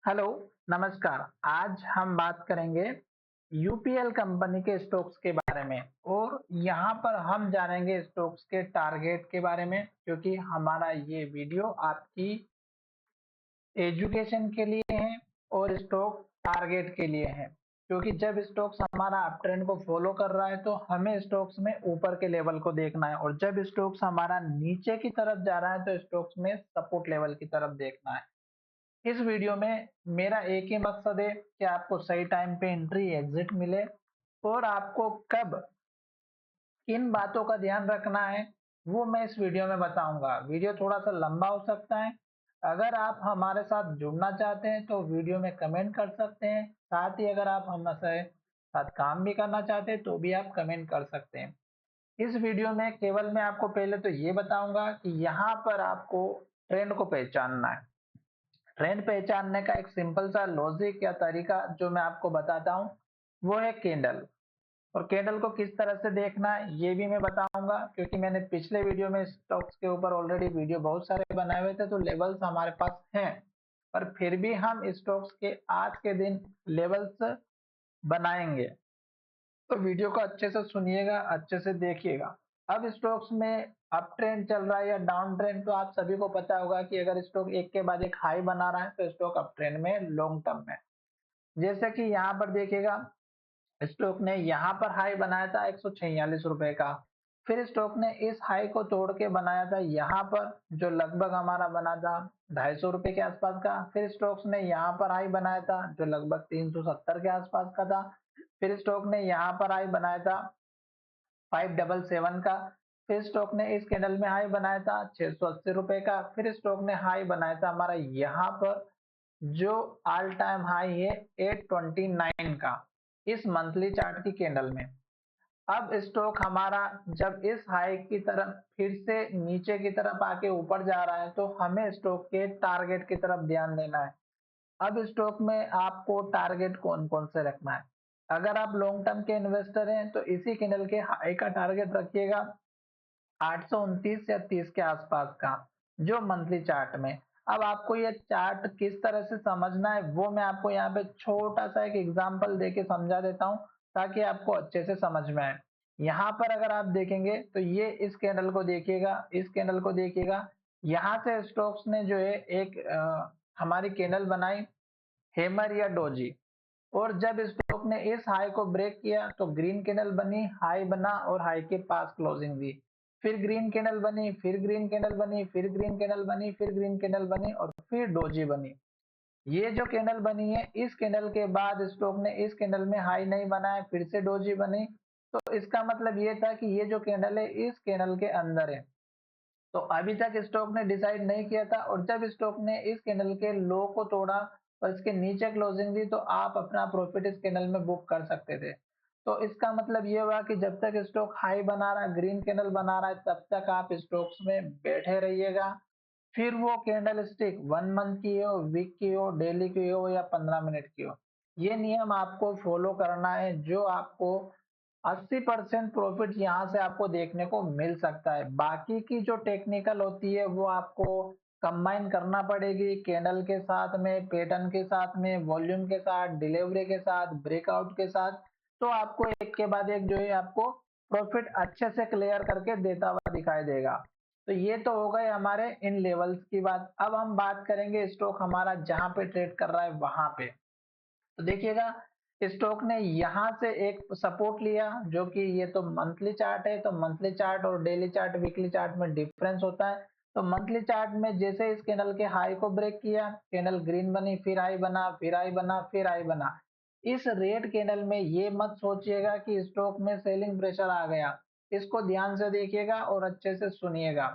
Hello, नमस्कार। आज हम बात करेंगे यूपीएल कंपनी के स्टॉक्स के बारे में और यहाँ पर हम जानेंगे स्टॉक्स के टारगेट के बारे में, क्योंकि हमारा ये वीडियो आपकी एजुकेशन के लिए है और स्टॉक टारगेट के लिए है। क्योंकि जब स्टॉक्स हमारा अप ट्रेंड को फॉलो कर रहा है तो हमें स्टॉक्स में ऊपर के लेवल को देखना है, और जब स्टॉक्स हमारा नीचे की तरफ जा रहा है तो स्टॉक्स में सपोर्ट लेवल की तरफ देखना है। इस वीडियो में मेरा एक ही मकसद है कि आपको सही टाइम पे एंट्री एग्जिट मिले, और आपको कब किन बातों का ध्यान रखना है वो मैं इस वीडियो में बताऊंगा। वीडियो थोड़ा सा लंबा हो सकता है। अगर आप हमारे साथ जुड़ना चाहते हैं तो वीडियो में कमेंट कर सकते हैं। साथ ही अगर आप हमारे साथ काम भी करना चाहते हैं तो भी आप कमेंट कर सकते हैं। इस वीडियो में केवल मैं आपको पहले तो ये बताऊंगा कि यहाँ पर आपको ट्रेंड को पहचानना है। ट्रेंड पहचानने का एक सिंपल सा लॉजिक या तरीका जो मैं आपको बताता हूँ वो है कैंडल। और कैंडल को किस तरह से देखना है ये भी मैं बताऊंगा, क्योंकि मैंने पिछले वीडियो में स्टॉक्स के ऊपर ऑलरेडी वीडियो बहुत सारे बनाए हुए थे, तो लेवल्स हमारे पास हैं। पर फिर भी हम स्टॉक्स के आज के दिन लेवल्स बनाएंगे, तो वीडियो को अच्छे से सुनिएगा, अच्छे से देखिएगा। अब स्टॉक्स में अप ट्रेंड चल रहा है या डाउन ट्रेंड, तो आप सभी को पता होगा कि अगर स्टॉक एक के बाद एक हाई बना रहा है तो स्टॉक अप ट्रेंड में, लॉन्ग टर्म में। जैसे कि यहाँ पर देखिएगा, स्टॉक ने यहाँ पर हाई बनाया था 146 रुपए का। फिर स्टॉक ने इस हाई को तोड़ के बनाया था यहाँ पर, जो लगभग हमारा बना था 250 रुपए के आसपास का। फिर स्टॉक्स ने यहाँ पर हाई बनाया था जो लगभग 370 के आसपास का था। फिर स्टॉक ने यहाँ पर हाई बनाया था 577 का। फिर स्टॉक ने इस कैंडल में हाई बनाया था 680 रुपए का। फिर स्टॉक ने हाई बनाया था हमारा यहाँ पर, जो ऑल टाइम हाई है 829 का, इस मंथली चार्ट की कैंडल में। अब स्टॉक हमारा जब इस हाई की तरफ फिर से नीचे की तरफ आके ऊपर जा रहा है तो हमें स्टॉक के टारगेट की तरफ ध्यान देना है। अब स्टॉक में आपको टारगेट कौन कौन से रखना है। अगर आप लॉन्ग टर्म के इन्वेस्टर हैं तो इसी कैंडल के हाई का टारगेट रखिएगा 829 या 30 के आसपास का, जो मंथली चार्ट में। अब आपको ये चार्ट किस तरह से समझना है वो मैं आपको यहाँ पे छोटा सा एक एग्जांपल देके समझा देता हूँ, ताकि आपको अच्छे से समझ में आए। यहाँ पर अगर आप देखेंगे तो ये इस कैंडल को देखिएगा, इस कैंडल को देखिएगा। यहाँ से स्टॉक्स ने जो है एक हमारी कैंडल बनाई, हेमर या डोजी। और जब स्टॉक ने इस हाई को ब्रेक किया तो ग्रीन कैंडल बनी, हाई बना और हाई के पास क्लोजिंग दी। फिर ग्रीन कैंडल बनी, फिर ग्रीन कैंडल बनी, फिर ग्रीन कैंडल बनी, फिर ग्रीन कैंडल बनी और फिर डोजी बनी। ये जो कैंडल बनी है, इस कैंडल के बाद स्टॉक ने इस कैंडल में हाई नहीं बनाया, फिर से डोजी बनी। तो इसका मतलब ये था कि ये जो कैंडल है इस कैंडल के अंदर है। तो अभी तक स्टॉक ने डिसाइड नहीं किया था, और जब स्टॉक ने इस कैंडल के लो को तोड़ा और इसके नीचे क्लोजिंग दी तो आप अपना प्रॉफिट इस कैंडल में बुक कर सकते थे। तो इसका मतलब ये हुआ कि जब तक स्टॉक हाई बना रहा है, ग्रीन कैंडल बना रहा है, तब तक आप स्टॉक्स में बैठे रहिएगा। फिर वो कैंडल स्टिक 1 मंथ की हो, वीक की हो, डेली की हो या 15 मिनट की हो, ये नियम आपको फॉलो करना है, जो आपको 80% प्रॉफिट यहाँ से आपको देखने को मिल सकता है। बाकी की जो टेक्निकल होती है वो आपको कंबाइन करना पड़ेगी कैंडल के साथ में, पैटर्न के साथ में, वॉल्यूम के साथ, डिलीवरी के साथ, ब्रेकआउट के साथ। तो आपको एक के बाद एक जो है आपको प्रॉफिट अच्छे से क्लियर करके देता हुआ दिखाई देगा। तो ये तो हो गए हमारे इन लेवल्स की बात। अब हम बात करेंगे स्टॉक हमारा जहां पे ट्रेड कर रहा है वहां पे। तो देखिएगा, स्टॉक ने यहाँ से एक सपोर्ट लिया, जो कि ये तो मंथली चार्ट है, तो मंथली चार्ट और डेली चार्ट, वीकली चार्ट में डिफरेंस होता है। तो मंथली चार्ट में जैसे इस कैंडल के हाई को ब्रेक किया, कैंडल ग्रीन बनी, फिर हाई बना, फिर हाई बना, फिर हाई बना। इस रेड कैंडल में ये मत सोचिएगा कि स्टॉक में सेलिंग प्रेशर आ गया। इसको ध्यान से देखिएगा और अच्छे से सुनिएगा।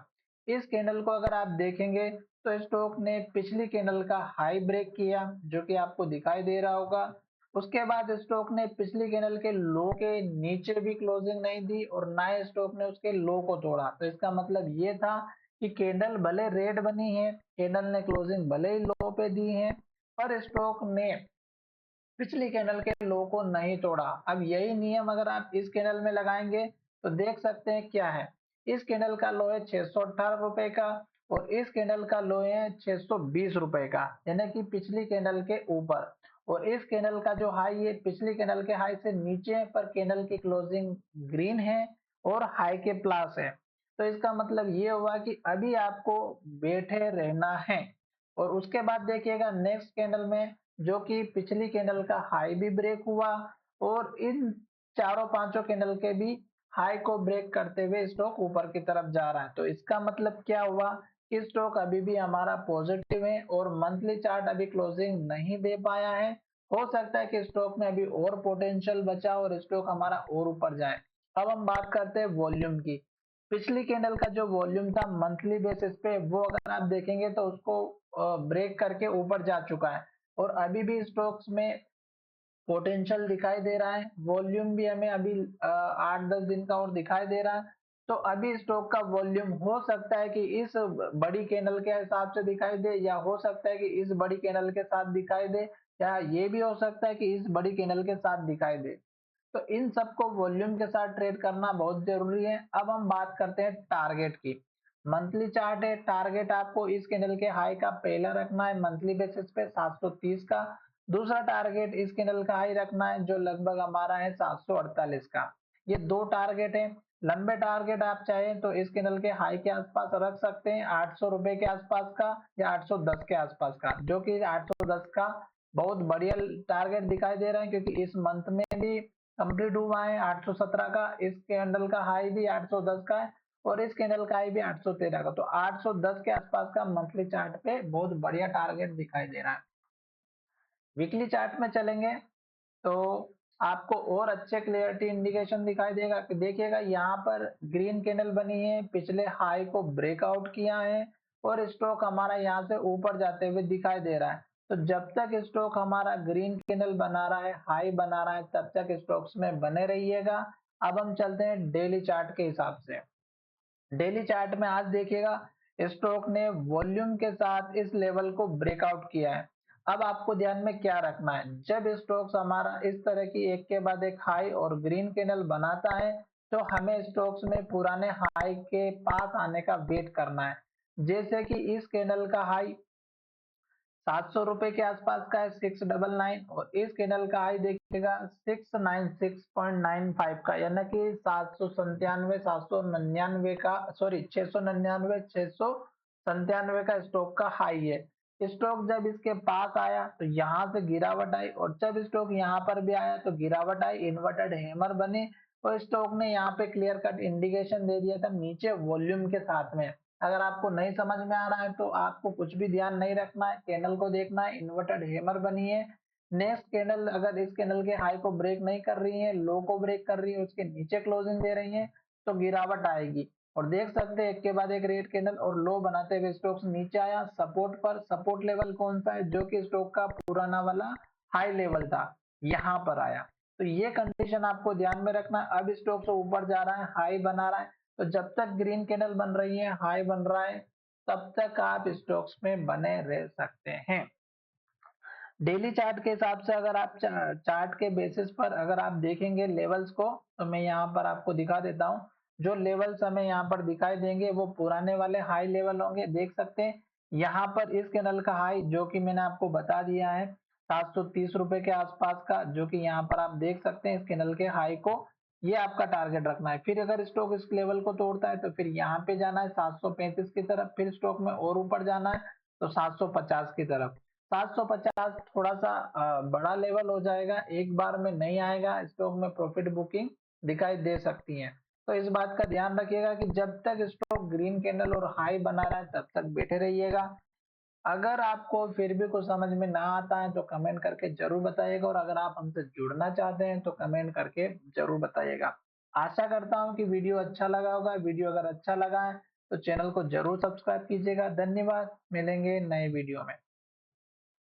इस कैंडल को अगर आप देखेंगे तो स्टॉक ने पिछली कैंडल का हाई ब्रेक किया, जो कि आपको दिखाई दे रहा होगा। उसके बाद स्टॉक ने पिछली कैंडल के लो के नीचे भी क्लोजिंग नहीं दी और ना ही स्टॉक ने उसके लो को तोड़ा। तो इसका मतलब ये था कि कैंडल भले रेड बनी है, कैंडल ने क्लोजिंग भले ही लो पे दी है, पर स्टॉक ने पिछली कैंडल के लो को नहीं तोड़ा। अब यही नियम अगर आप इस कैंडल में लगाएंगे तो देख सकते हैं क्या है। इस कैंडल का लो है 618 रुपए का, और इस कैंडल का लो है 620 रुपए का, यानी कि पिछली कैंडल के ऊपर। और इस कैंडल का जो हाई है पिछली कैंडल के हाई से नीचे है, पर कैंडल की क्लोजिंग ग्रीन है और हाई के प्लस है। तो इसका मतलब ये हुआ कि अभी आपको बैठे रहना है। और उसके बाद देखिएगा नेक्स्ट कैंडल में, जो कि पिछली कैंडल का हाई भी ब्रेक हुआ और इन चारों पांचों कैंडल के भी हाई को ब्रेक करते हुए स्टॉक ऊपर की तरफ जा रहा है। तो इसका मतलब क्या हुआ कि स्टॉक अभी भी हमारा पॉजिटिव है और मंथली चार्ट अभी क्लोजिंग नहीं दे पाया है। हो सकता है कि स्टॉक में अभी और पोटेंशियल बचा और स्टॉक हमारा और ऊपर जाए। अब हम बात करते हैं वॉल्यूम की। पिछली कैंडल का जो वॉल्यूम था मंथली बेसिस पे, वो अगर आप देखेंगे तो उसको ब्रेक करके ऊपर जा चुका है और अभी भी स्टॉक्स में पोटेंशियल दिखाई दे रहा है। वॉल्यूम भी हमें अभी 8-10 दिन का और दिखाई दे रहा है। तो अभी स्टॉक का वॉल्यूम हो सकता है कि इस बड़ी कैंडल के हिसाब से दिखाई दे, या हो सकता है कि इस बड़ी कैंडल के साथ दिखाई दे, या ये भी हो सकता है कि इस बड़ी कैंडल के साथ दिखाई दे। तो इन सबको वॉल्यूम के साथ ट्रेड करना बहुत जरूरी है। अब हम बात करते हैं टारगेट की। मंथली चार्ट है, टारगेट आपको इस कैंडल के हाई का पहला रखना है मंथली बेसिस पे 730 का। दूसरा टारगेट इस कैंडल का हाई रखना है जो लगभग हमारा है 748 का। ये दो टारगेट है। लंबे टारगेट आप चाहें तो इस कैंडल के हाई के आसपास रख सकते हैं 800 रुपए के आसपास का, या 810 के आसपास का, जो कि 810 का बहुत बढ़िया टारगेट दिखाई दे रहा है, क्योंकि इस मंथ में भी कंप्लीट हुआ है 817 का। इस कैंडल का हाई भी 810 का है और इस कैंडल का हाई भी 813 का। तो 810 के आसपास का मंथली चार्ट पे बहुत बढ़िया टारगेट दिखाई दे रहा है। वीकली चार्ट में चलेंगे तो आपको और अच्छे क्लियरिटी इंडिकेशन दिखाई देगा कि देखिएगा यहाँ पर ग्रीन कैंडल बनी है, पिछले हाई को ब्रेकआउट किया है और स्टॉक हमारा यहाँ से ऊपर जाते हुए दिखाई दे रहा है। तो जब तक स्टॉक हमारा ग्रीन कैंडल बना रहा है, हाई बना रहा है, तब तक स्टॉक्स में बने रहिएगा। अब हम चलते हैं डेली चार्ट के हिसाब से। डेली चार्ट में आज देखिएगा स्टॉक ने वॉल्यूम के साथ इस लेवल को ब्रेकआउट किया है। अब आपको ध्यान में क्या रखना है, जब स्टॉक्स हमारा इस तरह की एक के बाद एक हाई और ग्रीन कैंडल बनाता है तो हमें स्टॉक्स में पुराने हाई के पास आने का वेट करना है। जैसे कि इस कैंडल का हाई 700 रुपए के आसपास का है 699, और इस कैंडल का हाई देखिएगा 696.95 का, यानी कि 797 का, सॉरी 699 का स्टॉक का हाई है। स्टॉक जब इसके पास आया तो यहाँ से गिरावट आई, और जब स्टॉक यहाँ पर भी आया तो गिरावट आई, इन्वर्टेड हैमर बने और स्टॉक ने यहाँ पे क्लियर कट इंडिकेशन दे दिया था नीचे वॉल्यूम के साथ में। अगर आपको नहीं समझ में आ रहा है तो आपको कुछ भी ध्यान नहीं रखना है, कैंडल को देखना है, इन्वर्टेड हैमर बनी है। नेक्स्ट कैंडल अगर इस कैंडल के हाई को ब्रेक नहीं कर रही है, लो को ब्रेक कर रही है, उसके नीचे क्लोजिंग दे रही है, तो गिरावट आएगी। और देख सकते हैं एक के बाद एक रेड कैंडल और लो बनाते हुए स्टॉक्स नीचे आया सपोर्ट पर। सपोर्ट लेवल कौन सा है, जो कि स्टॉक का पुराना वाला हाई लेवल था, यहाँ पर आया। तो ये कंडीशन आपको ध्यान में रखना है। अब स्टॉक से ऊपर जा रहा है, हाई बना रहा है, तो जब तक ग्रीन कैंडल बन रही है, हाई बन रहा है, तब तक आप स्टॉक्स में बने रह सकते हैं। डेली चार्ट के हिसाब से अगर आप चार्ट के बेसिस पर अगर आप देखेंगे लेवल्स को, तो मैं यहाँ पर आपको दिखा देता हूँ। जो लेवल्स हमें यहाँ पर दिखाई देंगे वो पुराने वाले हाई लेवल होंगे। देख सकते हैं यहाँ पर इस कैंडल का हाई जो कि मैंने आपको बता दिया है 730 रुपए के आसपास का, जो कि यहाँ पर आप देख सकते हैं इस कैंडल के हाई को, ये आपका टारगेट रखना है। फिर अगर स्टॉक इस लेवल को तोड़ता है तो फिर यहाँ पे जाना है 735 की तरफ, फिर स्टॉक में और ऊपर जाना है तो 750 की तरफ। 750 थोड़ा सा बड़ा लेवल हो जाएगा, एक बार में नहीं आएगा, स्टॉक में प्रॉफिट बुकिंग दिखाई दे सकती है। तो इस बात का ध्यान रखिएगा कि जब तक स्टॉक ग्रीन कैंडल और हाई बना रहा है तब तक बैठे रहिएगा। अगर आपको फिर भी कुछ समझ में ना आता है तो कमेंट करके जरूर बताइएगा, और अगर आप हमसे जुड़ना चाहते हैं तो कमेंट करके जरूर बताइएगा। आशा करता हूँ कि वीडियो अच्छा लगा होगा। वीडियो अगर अच्छा लगा है तो चैनल को जरूर सब्सक्राइब कीजिएगा। धन्यवाद, मिलेंगे नए वीडियो में।